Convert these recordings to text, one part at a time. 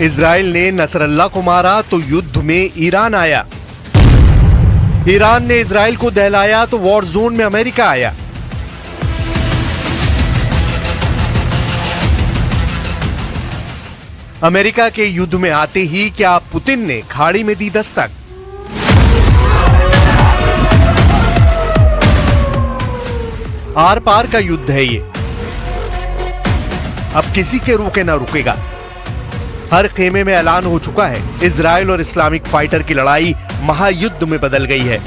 Israel ने Nasrallah को मारा तो युद्ध में ईरान आया। ईरान ने इजराइल को दहलाया तो वॉर जोन में अमेरिका आया। अमेरिका के युद्ध में आते ही क्या पुतिन ने खाड़ी में दी दस्तक? आर पार का युद्ध है ये, अब किसी के रुके ना रुकेगा। हर खेमे में ऐलान हो चुका है, इजराइल और इस्लामिक फाइटर की लड़ाई महायुद्ध में बदल गई है।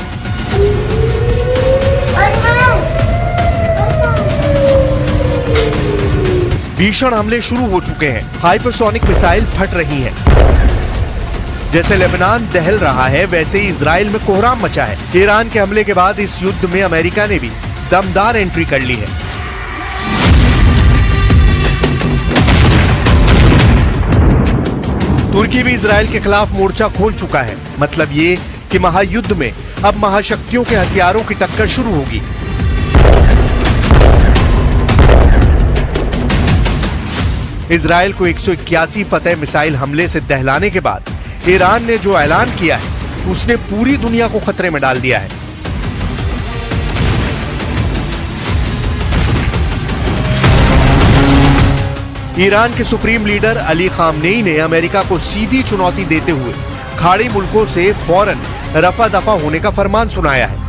भीषण हमले शुरू हो चुके हैं, हाइपरसोनिक मिसाइल फट रही हैं। जैसे लेबनान दहल रहा है, वैसे ही इजराइल में कोहराम मचा है। ईरान के हमले के बाद इस युद्ध में अमेरिका ने भी दमदार एंट्री कर ली है। तुर्की भी इजराइल के खिलाफ मोर्चा खोल चुका है। मतलब ये कि महायुद्ध में अब महाशक्तियों के हथियारों की टक्कर शुरू होगी। इजराइल को 181 फतेह मिसाइल हमले से दहलाने के बाद ईरान ने जो ऐलान किया है, उसने पूरी दुनिया को खतरे में डाल दिया है। ईरान के सुप्रीम लीडर अली खामनेई ने अमेरिका को सीधी चुनौती देते हुए खाड़ी मुल्कों से फौरन रफा दफा होने का फरमान सुनाया है।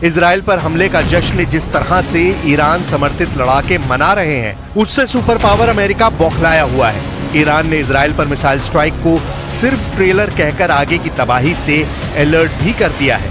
इजराइल पर हमले का जश्न जिस तरह से ईरान समर्थित लड़ाके मना रहे हैं, उससे सुपर पावर अमेरिका बौखलाया हुआ है। ईरान ने इजराइल पर मिसाइल स्ट्राइक को सिर्फ ट्रेलर कहकर आगे की तबाही से अलर्ट भी कर दिया है।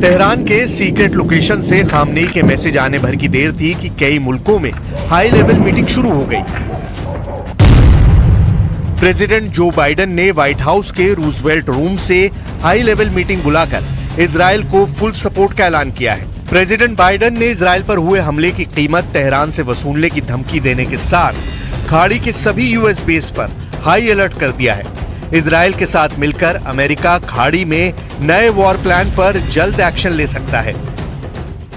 तेहरान के सीक्रेट लोकेशन से खामनेई के मैसेज आने भर की देर थी कि कई मुल्कों में हाई लेवल मीटिंग शुरू हो गई। प्रेसिडेंट जो बाइडेन ने व्हाइट हाउस के रूजवेल्ट रूम से हाई लेवल मीटिंग बुलाकर इजराइल को फुल सपोर्ट का ऐलान किया है। प्रेसिडेंट बाइडेन ने इजराइल पर हुए हमले की कीमत तेहरान से वसूलने की धमकी देने के साथ खाड़ी के सभी यूएस बेस पर हाई अलर्ट कर दिया है। इजराइल के साथ मिलकर अमेरिका खाड़ी में नए वॉर प्लान पर जल्द एक्शन ले सकता है।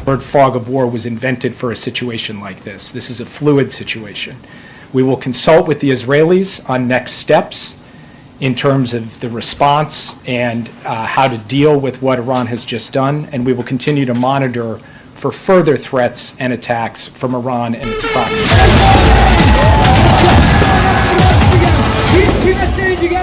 The fog of war was invented for a situation like this. This is a fluid situation. We will consult with the Israelis on next steps in terms of the response and how to deal with what Iran has just done, and we will continue to monitor for further threats and attacks from Iran and its proxies.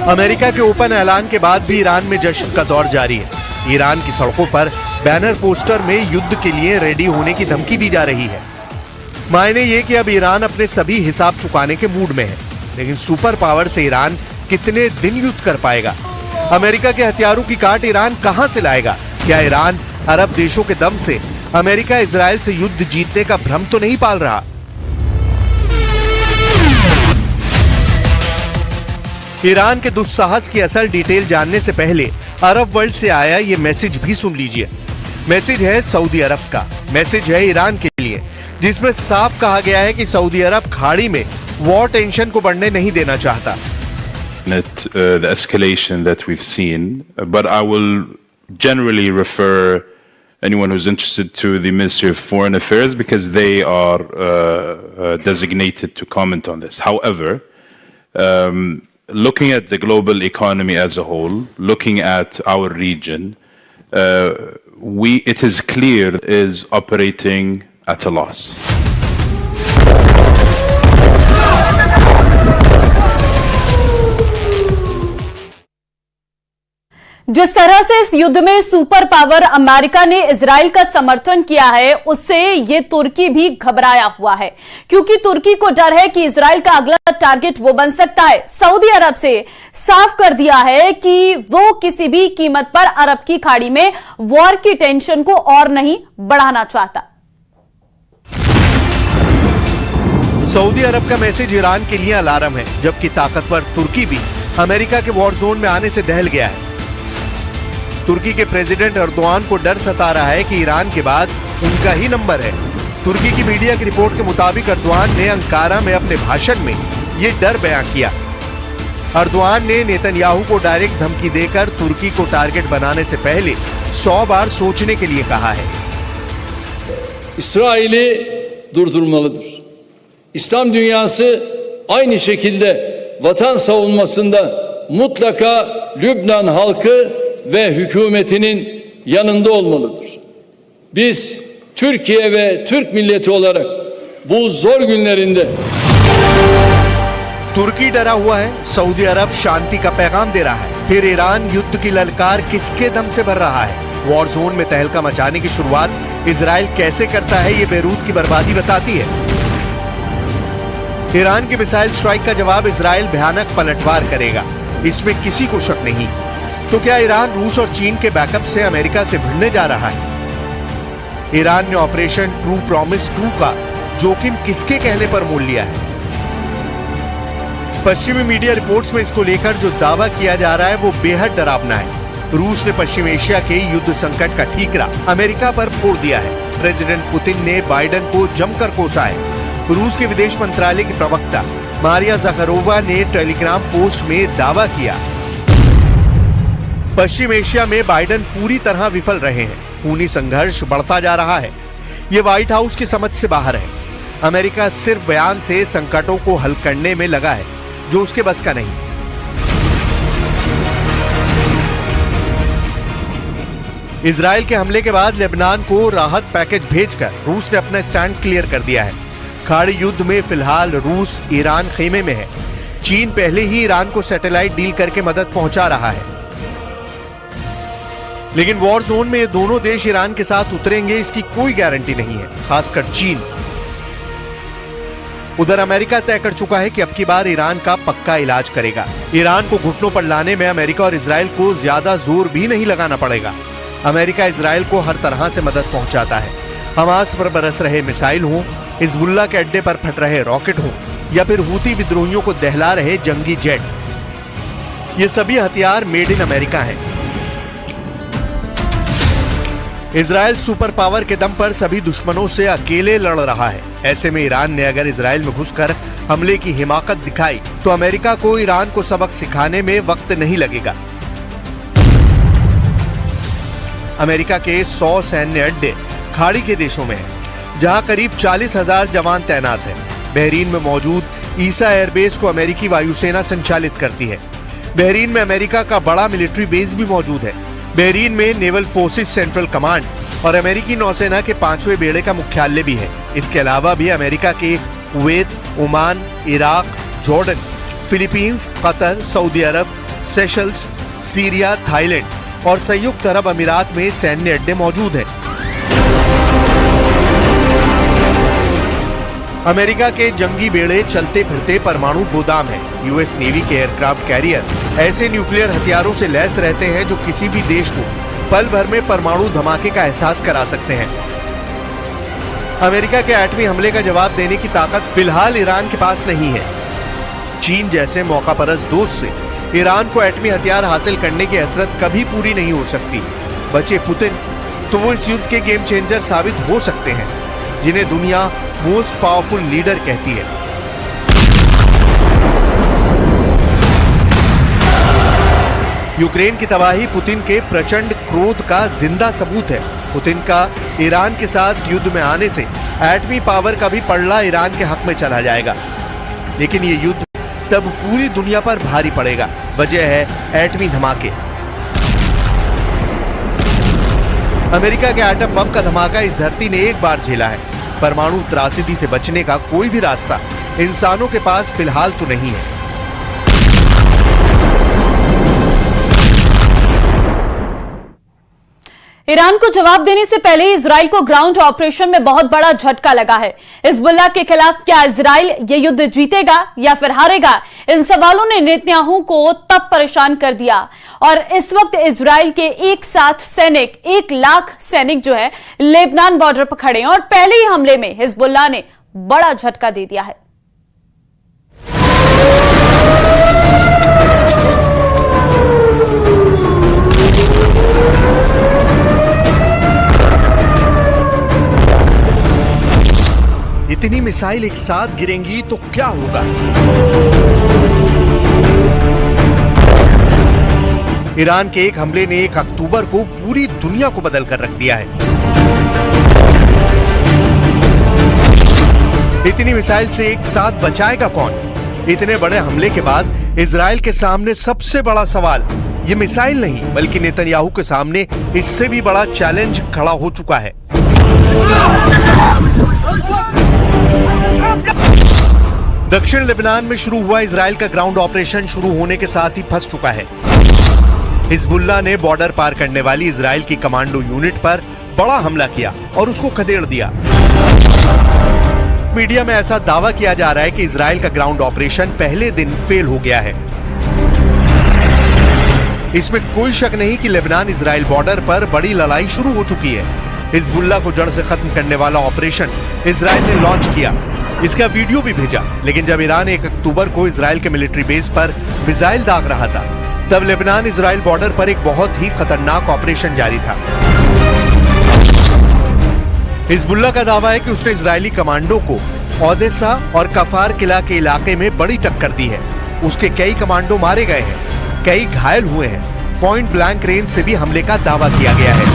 America के open ऐलान के बाद भी Iran में जश्न का दौर जारी है। ईरान की सड़कों पर बैनर पोस्टर में युद्ध के लिए रेडी होने की धमकी दी जा रही है। मायने ये कि अब ईरान अपने सभी हिसाब चुकाने के मूड में है। लेकिन सुपर पावर से ईरान कितने दिन युद्ध कर पाएगा? अमेरिका के हथियारों की काट ईरान कहां से लाएगा? क्या ईरान अरब देशों के दम से अमेरिका इजराइल से युद्ध जीतने का भ्रम तो नहीं पाल रहा? ईरान के दुस्साहस की असल डिटेल जानने से पहले अरब वर्ल्ड से आया ये मैसेज भी सुन लीजिए। मैसेज है सऊदी अरब का, मैसेज है ईरान के लिए, जिसमें साफ कहा गया है कि सऊदी अरब खाड़ी में वॉर टेंशन को बढ़ने नहीं देना चाहता। The escalation that we've seen, but I will generally refer anyone who's interested to the Ministry of Foreign Affairs because they are designated to comment on this. However, looking at the global economy as a whole, looking at our region, it is clear is operating at a loss. जिस तरह से इस युद्ध में super power America ने Israel का समर्थन किया है, उससे ये तुर्की भी घबराया हुआ है, क्योंकि तुर्की को डर है कि इजराइल का अगला टारगेट वो बन सकता है। सऊदी अरब से साफ कर दिया है कि वो किसी भी कीमत पर अरब की खाड़ी में वॉर की टेंशन को और नहीं बढ़ाना चाहता। सऊदी अरब का मैसेज ईरान के लिए अलार्म है, जबकि ताकतवर तुर्की भी अमेरिका के वॉर जोन में आने से दहल गया है। तुर्की के प्रेसिडेंट अर्दोआन को डर सता रहा है कि ईरान के बाद उनका ही नंबर है। तुर्की की मीडिया की रिपोर्ट के मुताबिक अर्दोआन ने अंकारा में अपने भाषण में ये डर बयां किया। अर्दोआन ने नेतन्याहू को डायरेक्ट धमकी देकर तुर्की को टारगेट बनाने से पहले 100 बार सोचने के लिए कहा है। İsrail'i durdurmalıdır. İslam dünyası aynı şekilde vatan savunmasında mutlaka Lübnan halkı ve hükümetinin yanında olmalıdır. Biz Türkiye ve Türk milleti olarak bu zor günlerinde तुर्की डरा हुआ है, सऊदी अरब शांति का पैगाम दे रहा है, फिर ईरान युद्ध की ललकार किसके दम से भर रहा है? वॉर जोन में तहलका मचाने की शुरुआत इजराइल कैसे करता है, ये बेरूत की बर्बादी बताती है। ईरान के मिसाइल स्ट्राइक का जवाब इजराइल भयानक पलटवार करेगा, इसमें किसी को शक नहीं। तो क्या ईरान रूस और चीन के बैकअप से अमेरिका से भिड़ने जा रहा है? ईरान ने ऑपरेशन ट्रू प्रॉमिस 2 का जोखिम किसके कहने पर मोल लिया है? पश्चिमी मीडिया रिपोर्ट्स में इसको लेकर जो दावा किया जा रहा है वो बेहद डरावना है। रूस ने पश्चिम एशिया के युद्ध संकट का ठीकरा अमेरिका पर फोड़ दिया है। प्रेसिडेंट पुतिन ने बाइडेन को जमकर कोसा है। रूस के विदेश मंत्रालय की प्रवक्ता मारिया ज़खारोवा ने टेलीग्राम पोस्ट में दावा किया, पश्चिम एशिया में बाइडेन पूरी तरह विफल रहे हैं, खूनी संघर्ष बढ़ता जा रहा है। ये व्हाइट हाउस की समझ से बाहर है। अमेरिका सिर्फ बयान से संकटों को हल करने में लगा है, जो उसके बस का नहीं। इजराइल के हमले के बाद लेबनान को राहत पैकेज भेजकर रूस ने अपना स्टैंड क्लियर कर दिया है। खाड़ी युद्ध में फिलहाल रूस ईरान खेमे में है। चीन पहले ही ईरान को सैटेलाइट डील करके मदद पहुंचा रहा है, लेकिन वॉर जोन में ये दोनों देश ईरान के साथ उतरेंगे इसकी कोई गारंटी नहीं है, खासकर चीन। उधर अमेरिका तय कर चुका है कि अब की बार ईरान का पक्का इलाज करेगा। ईरान को घुटनों पर लाने में अमेरिका और इजराइल को ज्यादा जोर भी नहीं लगाना पड़ेगा। अमेरिका इजराइल को हर तरह से मदद पहुंचाता है। हमास पर बरस रहे मिसाइल हों, हिजबुल्लाह के अड्डे पर फट रहे रॉकेट हों, या फिर हूती विद्रोहियों को दहला रहे जंगी जेट, ये सभी हथियार मेड इन अमेरिका हैं। इजराइल सुपर पावर के दम पर सभी दुश्मनों से अकेले लड़ रहा है। ऐसे में ईरान ने अगर इजराइल में घुसकर हमले की हिमाकत दिखाई तो अमेरिका को ईरान को सबक सिखाने में वक्त नहीं लगेगा। अमेरिका के 100 सैन्य अड्डे खाड़ी के देशों में हैं, जहां करीब 40,000 जवान तैनात हैं। बहरीन में मौजूद ईसा एयरबेस को अमेरिकी वायुसेना संचालित करती है। बहरीन में अमेरिका का बड़ा मिलिट्री बेस भी मौजूद है। बहरीन में नेवल फोर्सेस सेंट्रल कमांड और अमेरिकी नौसेना के 5वें बेड़े का मुख्यालय भी है। इसके अलावा भी अमेरिका के Kuwait, Oman, Iraq, Jordan, Philippines, Qatar, Saudi Arab, Seychelles, Syria, Thailand और संयुक्त अरब अमीरात में सैन्य अड्डे मौजूद हैं। अमेरिका के जंगी बेड़े चलते फिरते परमाणु गोदाम है। यूएस नेवी के एयरक्राफ्ट कैरियर ऐसे न्यूक्लियर हथियारों से लैस रहते हैं जो किसी भी देश को पल भर में परमाणु धमाके का एहसास करा सकते हैं। अमेरिका के एटमी हमले का जवाब देने की ताकत फिलहाल ईरान के पास नहीं है। चीन जैसे मौकापरस्त दोस्त से ईरान को एटमी हथियार हासिल करने की हसरत कभी पूरी नहीं हो सकती। बचे पुतिन तो वो इस युद्ध के गेम चेंजर साबित हो सकते हैं, जिन्हें दुनिया मोस्ट पावरफुल लीडर कहती है। यूक्रेन की तबाही पुतिन के प्रचंड क्रोध का जिंदा सबूत है। पुतिन का ईरान के साथ युद्ध में आने से एटमी पावर का भी पलड़ा ईरान के हक में चला जाएगा, लेकिन ये युद्ध तब पूरी दुनिया पर भारी पड़ेगा। वजह है एटमी धमाके। अमेरिका के एटम बम का धमाका इस धरती ने एक बार झेला है। परमाणु त्रासदी से बचने का कोई भी रास्ता इंसानों के पास फिलहाल तो नहीं है। ईरान को जवाब देने से पहले इजराइल को ग्राउंड ऑपरेशन में बहुत बड़ा झटका लगा है। हिजबुल्लाह के खिलाफ क्या इजराइल ये युद्ध जीतेगा या फिर हारेगा? इन सवालों ने नेतन्याहू को तब परेशान कर दिया और इस वक्त इजराइल के एक साथ सैनिक 1 लाख सैनिक जो है लेबनान बॉर्डर पर खड़े हैं और पहले ही हमले में हिजबुल्लाह ने बड़ा झटका दे दिया है। मिसाइल एक साथ गिरेंगी तो क्या होगा? ईरान के एक हमले ने 1 अक्टूबर को पूरी दुनिया को बदल कर रख दिया है। इतनी मिसाइल से एक साथ बचाएगा कौन? इतने बड़े हमले के बाद इजराइल के सामने सबसे बड़ा सवाल ये मिसाइल नहीं बल्कि नेतन्याहू के सामने इससे भी बड़ा चैलेंज खड़ा हो चुका है। दक्षिण लेबनान में शुरू हुआ इजराइल का ग्राउंड ऑपरेशन शुरू होने के साथ ही फंस चुका है। हिजबुल्लाह ने बॉर्डर पार करने वाली इजराइल की कमांडो यूनिट पर बड़ा हमला किया और उसको खदेड़ दिया। मीडिया में ऐसा दावा किया जा रहा है कि इजराइल का ग्राउंड ऑपरेशन पहले दिन फेल हो गया है। इसमें कोई शक नहीं कि लेबनान इजराइल बॉर्डर पर बड़ी लड़ाई शुरू हो चुकी है। हिजबुल्लाह को जड़ से खत्म करने वाला ऑपरेशन इजराइल ने लॉन्च किया, इसका वीडियो भी भेजा। लेकिन जब ईरान 1 अक्टूबर को इजराइल के मिलिट्री बेस पर मिसाइल दाग रहा था, तब लेबनान इजराइल बॉर्डर पर एक बहुत ही खतरनाक ऑपरेशन जारी था। हिजबुल्लाह का दावा है कि उसने इजरायली कमांडो को ओदेसा और कफार किला के इलाके में बड़ी टक्कर दी है। उसके कई कमांडो मारे गए हैं, कई घायल हुए हैं। पॉइंट ब्लैंक रेंज से भी हमले का दावा किया गया है।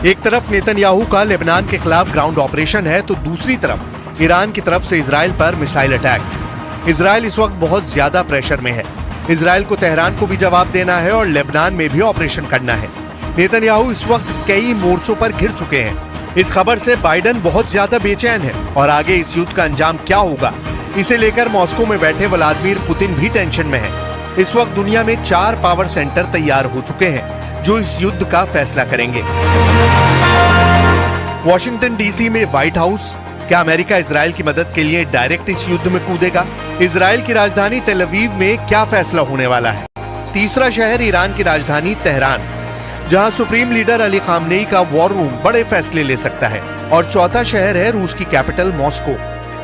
एक तरफ नेतन्याहू का लेबनान के खिलाफ ग्राउंड ऑपरेशन है, तो दूसरी तरफ ईरान की तरफ से इजराइल पर मिसाइल अटैक। इजराइल इस वक्त बहुत ज्यादा प्रेशर में है। इजराइल को तेहरान को भी जवाब देना है और लेबनान में भी ऑपरेशन करना है। नेतन्याहू इस वक्त कई मोर्चों पर घिर चुके हैं। इस खबर से बाइडेन बहुत ज्यादा बेचैन है और आगे इस युद्ध का अंजाम क्या होगा, इसे लेकर मॉस्को में बैठे व्लादिमीर पुतिन भी टेंशन में है। इस वक्त दुनिया में 4 पावर सेंटर तैयार हो चुके हैं जो इस युद्ध का फैसला करेंगे। वॉशिंगटन डीसी में व्हाइट हाउस, क्या अमेरिका इजराइल की मदद के लिए डायरेक्ट इस युद्ध में कूदेगा? इजराइल की राजधानी तेल अवीव में क्या फैसला होने वाला है? तीसरा शहर ईरान की राजधानी तेहरान, जहां सुप्रीम लीडर अली खामनेई का वॉर रूम बड़े फैसले ले सकता है। और चौथा शहर है रूस की कैपिटल मॉस्को,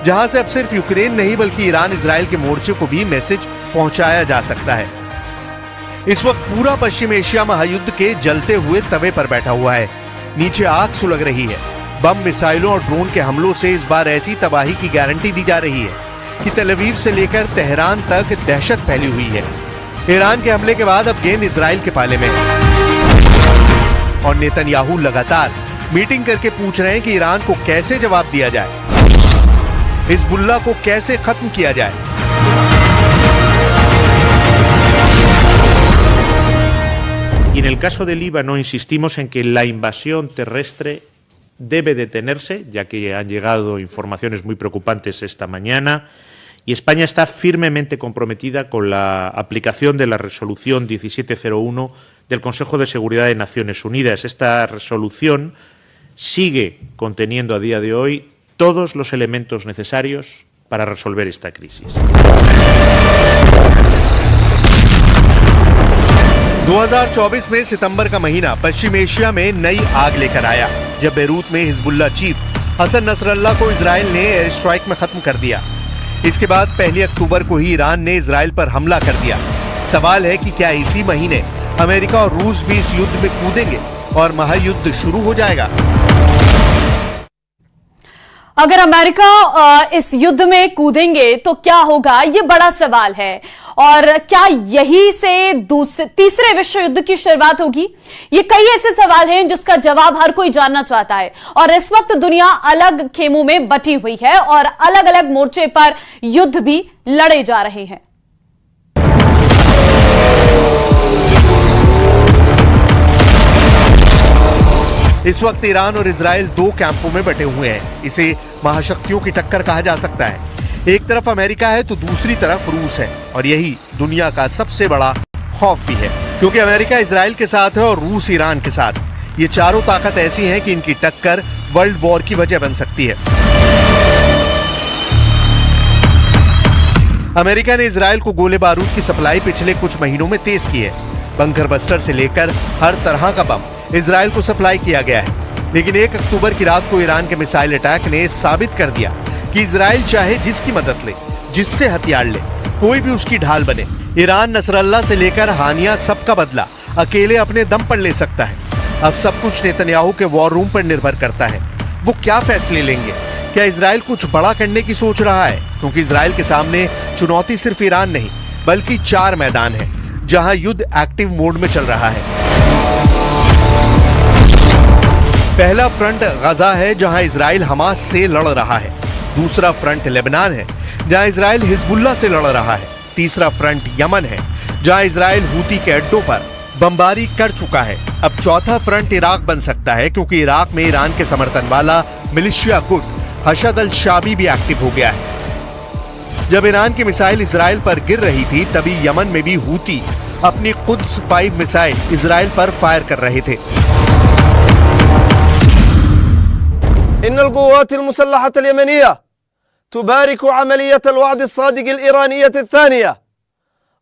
जहां से अब सिर्फ यूक्रेन नहीं बल्कि ईरान इजराइल के मोर्चे को भी मैसेज पहुंचाया जा सकता है। इस वक्त पूरा पश्चिम एशिया महायुद्ध के जलते हुए तवे पर बैठा हुआ है। नीचे आग सुलग रही है। बम, मिसाइलों और ड्रोन के हमलों से इस बार ऐसी तबाही की गारंटी दी जा रही है कि तेल अवीव से लेकर तेहरान तक दहशत फैली हुई है। ईरान के हमले के बाद अब गेंद इजराइल के पाले में है और नेतन्याहू लगातार मीटिंग करके पूछ रहे हैं कि ईरान को कैसे जवाब दिया जाए, हिजबुल्लाह को कैसे खत्म किया जाए। Y en el caso del Líbano insistimos en que la invasión terrestre debe detenerse, ya que han llegado informaciones muy preocupantes esta mañana, y España está firmemente comprometida con la aplicación de la resolución 1701 del Consejo de Seguridad de Naciones Unidas. Esta resolución sigue conteniendo a día de hoy todos los elementos necesarios para resolver esta crisis. 2024 में सितंबर का महीना पश्चिम Asia में नई आग लेकर आया, जब Beirut में हिजबुल्लाह चीफ हसन नसरल्लाह को इजराइल ने एयर स्ट्राइक में खत्म कर दिया। इसके बाद 1 अक्टूबर को ही ईरान ने इजराइल पर हमला कर दिया। सवाल है कि क्या इसी महीने अमेरिका और रूस भी इस युद्ध में कूदेंगे और महायुद्ध शुरू हो जाएगा? अगर अमेरिका इस युद्ध में कूदेंगे तो क्या होगा, ये बड़ा सवाल है। और क्या यही से तीसरे विश्व युद्ध की शुरुआत होगी? ये कई ऐसे सवाल हैं जिसका जवाब हर कोई जानना चाहता है। और इस वक्त दुनिया अलग खेमों में बटी हुई है और अलग अलग मोर्चे पर युद्ध भी लड़े जा रहे हैं। इस वक्त ईरान और इजराइल 2 कैंपों में बटे हुए हैं। इसे महाशक्तियों की टक्कर कहा जा सकता है। एक तरफ अमेरिका है तो दूसरी तरफ रूस है, और यही दुनिया का सबसे बड़ा खौफ भी है, क्योंकि अमेरिका इजराइल के साथ है और रूस ईरान के साथ। ये चारों ताकत ऐसी हैं कि इनकी टक्कर वर्ल्ड वॉर की वजह बन सकती है। अमेरिका ने इजराइल को गोले बारूद की सप्लाई पिछले कुछ महीनों में तेज की है। बंकर बस्टर से लेकर हर तरह का बम इजराइल को सप्लाई किया गया है। लेकिन 1 अक्टूबर की रात को ईरान के मिसाइल अटैक ने साबित कर दिया कि इजराइल चाहे जिसकी मदद ले, जिससे हथियार ले, कोई भी उसकी ढाल बने। ईरान नसरल्लाह से लेकर हानिया सबका बदला अकेले अपने दम पर ले सकता है। अब सब कुछ नेतन्याहू के वॉर रूम पर निर्भर करता है। वो क्या फैसले लेंगे? क्या इजराइल कुछ बड़ा करने की सोच रहा है? क्योंकि इजराइल के सामने चुनौती सिर्फ ईरान नहीं बल्कि 4 मैदान है जहां युद्ध एक्टिव मोड में चल रहा है। पहला फ्रंट गजा है जहां इजराइल हमास से लड़ रहा है। दूसरा फ्रंट लेबनान है जहां इजराइल हिजबुल्लाह से लड़ रहा है। तीसरा फ्रंट यमन है जहां इजराइल हूती के अड्डों पर बमबारी कर चुका है। अब चौथा फ्रंट इराक बन सकता है क्योंकि इराक में ईरान के समर्थन वाला मिलिशिया गुट हशद अल शाबी भी एक्टिव हो गया है। जब ईरान की मिसाइल इजराइल पर गिर रही थी तभी यमन में भी हूती अपनी कुद्स 5 मिसाइल इजराइल पर फायर कर रहे थे। इन्नल क़ुव्वात अल-मुसल्लहत अल-यमनिया तुबारिकु अमलियत अल-वअद अस-सादिक़ अल-ईरानिय्यत अथ-थानिया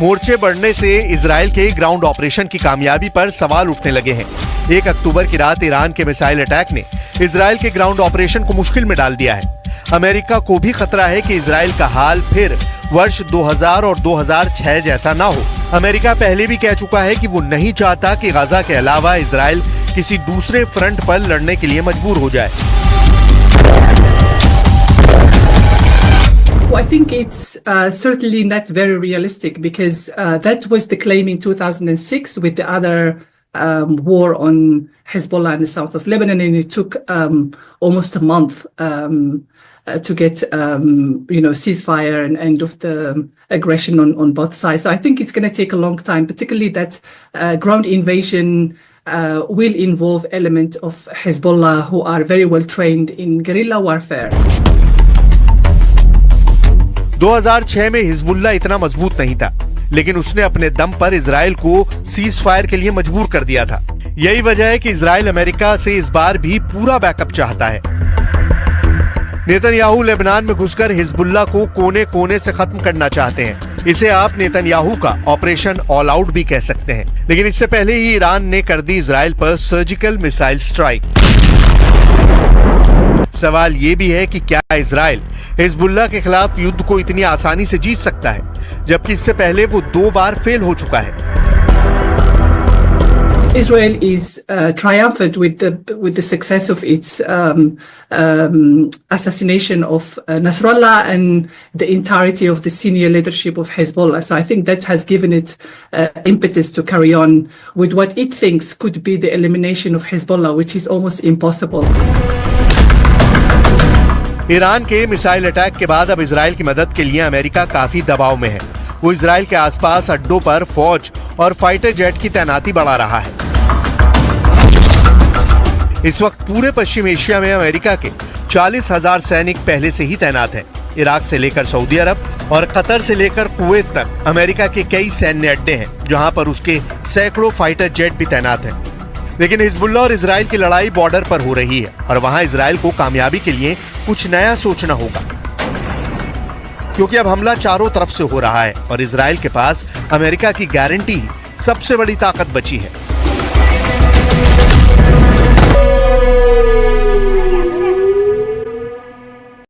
मोर्चे बढ़ने से इजराइल के ग्राउंड ऑपरेशन की कामयाबी पर सवाल उठने लगे हैं। 1 अक्टूबर की रात ईरान के मिसाइल अटैक ने इजराइल के ग्राउंड ऑपरेशन को मुश्किल में डाल दिया है। अमेरिका को भी खतरा है कि इजराइल का हाल फिर वर्ष 2000 और 2006 जैसा ना हो। अमेरिका पहले भी कह चुका है कि वो नहीं चाहता कि गाजा के अलावा इजराइल किसी दूसरे फ्रंट पर लड़ने के लिए मजबूर हो जाए। Well, I think it's certainly not very realistic because that was the claim in 2006 with the other war on Hezbollah in the south of Lebanon, and it took almost a month to get ceasefire and end of the aggression on both sides. So I think it's going to take a long time, particularly that ground invasion will involve element of Hezbollah who are very well trained in guerrilla warfare. 2006 में Hezbollah इतना मजबूत नहीं था, लेकिन उसने अपने दम पर इजराइल को सीज फायर के लिए मजबूर कर दिया था। यही वजह है कि इजराइल अमेरिका से इस बार भी पूरा बैकअप चाहता है। नेतन्याहू लेबनान में घुसकर हिजबुल्ला को कोने कोने से खत्म करना चाहते हैं। इसे आप नेतन्याहू का ऑपरेशन ऑल आउट भी कह सकते हैं। लेकिन इससे पहले ही ईरान ने कर दी इजराइल पर सर्जिकल मिसाइल स्ट्राइक। सवाल ये भी है कि क्या इजराइल हिजबुल्ला के खिलाफ युद्ध को इतनी आसानी से जीत सकता है, जबकि इससे पहले वो 2 बार फेल हो चुका है। Israel is triumphant with the success of its assassination of Nasrallah and the entirety of the senior leadership of Hezbollah. So I think that has given it impetus to carry on with what it thinks could be the elimination of Hezbollah, which is almost impossible. Iran के missile attack के बाद अब Israel की मदद के लिए America काफी दबाव में है। वो इजराइल के आसपास अड्डों पर फौज और फाइटर जेट की तैनाती बढ़ा रहा है। इस वक्त पूरे पश्चिम एशिया में अमेरिका के 40,000 सैनिक पहले से ही तैनात हैं। इराक से लेकर सऊदी अरब और कतर से लेकर कुवैत तक अमेरिका के कई सैन्य अड्डे हैं, जहां पर उसके सैकड़ों फाइटर जेट भी तैनात हैं। लेकिन हिजबुल्ला और इजराइल की लड़ाई बॉर्डर पर हो रही है और वहां इजराइल को कामयाबी के लिए कुछ नया सोचना होगा, क्योंकि अब हमला चारों तरफ से हो रहा है और इजराइल के पास अमेरिका की गारंटी ही सबसे बड़ी ताकत बची है।